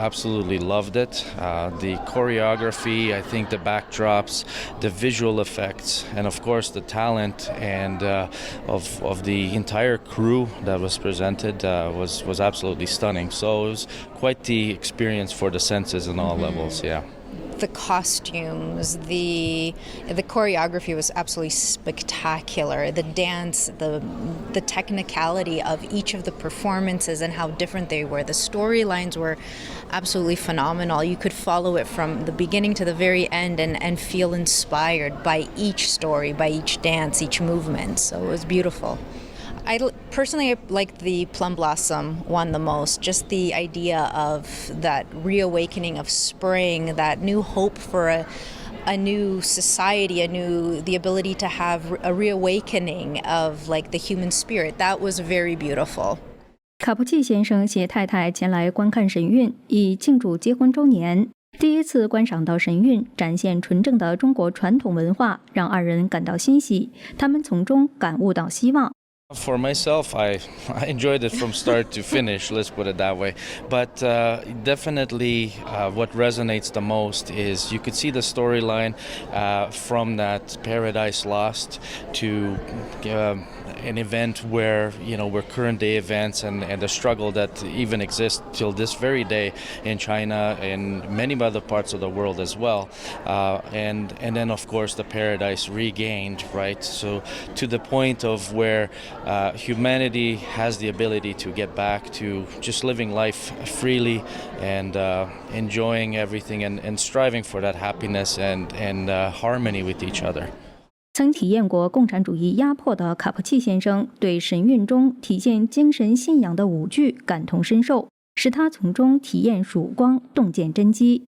absolutely loved it. The choreography, I think the backdrops, the visual effects, and of course the talent and of the entire crew that was presented was absolutely stunning. So it was quite the experience for the senses on all levels, yeah. The costumes, the choreography was absolutely spectacular. The dance, the technicality of each of the performances and how different they were. The storylines were absolutely phenomenal. You could follow it from the beginning to the very end and feel inspired by each story, by each dance, each movement. So it was beautiful. Personally, I liked the Plum Blossom one the most. Just the idea of that reawakening of spring, that new hope for a new society, the ability to have a reawakening of like the human spirit. That was very beautiful. 卡普契先生携太太前来观看神韵，以庆祝结婚周年。第一次观赏到神韵，展现纯正的中国传统文化，让二人感到欣喜。他们从中感悟到希望。For myself, I enjoyed it from start to finish, let's put it that way. But definitely what resonates the most is you could see the storyline from that Paradise Lost to an event where, where current day events and the struggle that even exists till this very day in China and many other parts of the world as well. And then, of course, the paradise regained, right? So to the point of where humanity has the ability to get back to just living life freely and enjoying everything and striving for that happiness and harmony with each other. 曾体验过共产主义压迫的卡普契先生对神韵中体现精神信仰的舞剧感同身受，使他从中体验曙光，洞见真机。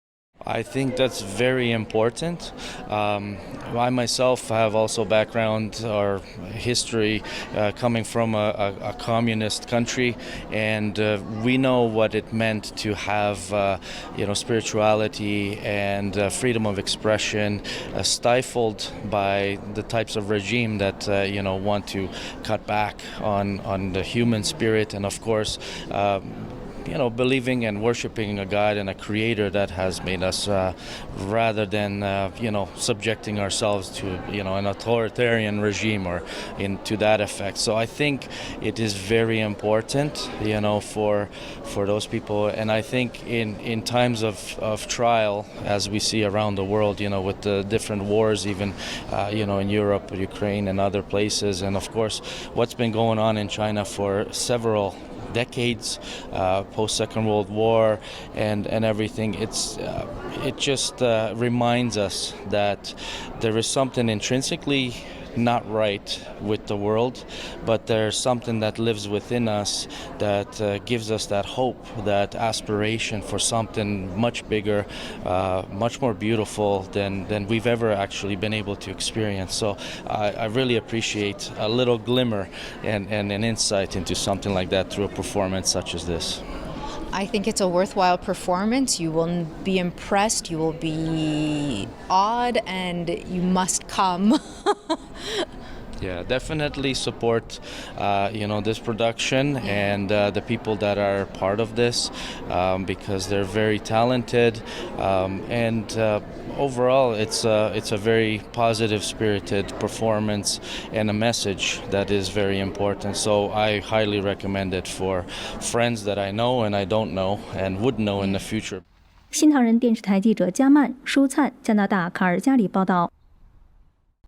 I think that's very important. I myself have also background or history coming from a communist country, and we know what it meant to have, spirituality and freedom of expression stifled by the types of regime that want to cut back on the human spirit, and of course. Believing and worshiping a God and a creator that has made us rather than, subjecting ourselves to, an authoritarian regime or to that effect. So I think it is very important, for those people. And I think in times of trial, as we see around the world, with the different wars, even, in Europe, Ukraine and other places. And of course, what's been going on in China for several decades, post-Second World War and everything, it just reminds us that there is something intrinsically not right with the world, but there's something that lives within us that gives us that hope, that aspiration for something much bigger, much more beautiful than we've ever actually been able to experience. So I really appreciate a little glimmer and an insight into something like that through a performance such as this. I think it's a worthwhile performance. You will be impressed, you will be awed, and you must come. Yeah, definitely support, this production and the people that are part of this because they're very talented and overall it's a very positive spirited performance and a message that is very important. So I highly recommend it for friends that I know and I don't know and would know in the future. 新唐人电视台记者加曼、舒灿，加拿大卡尔加里报道。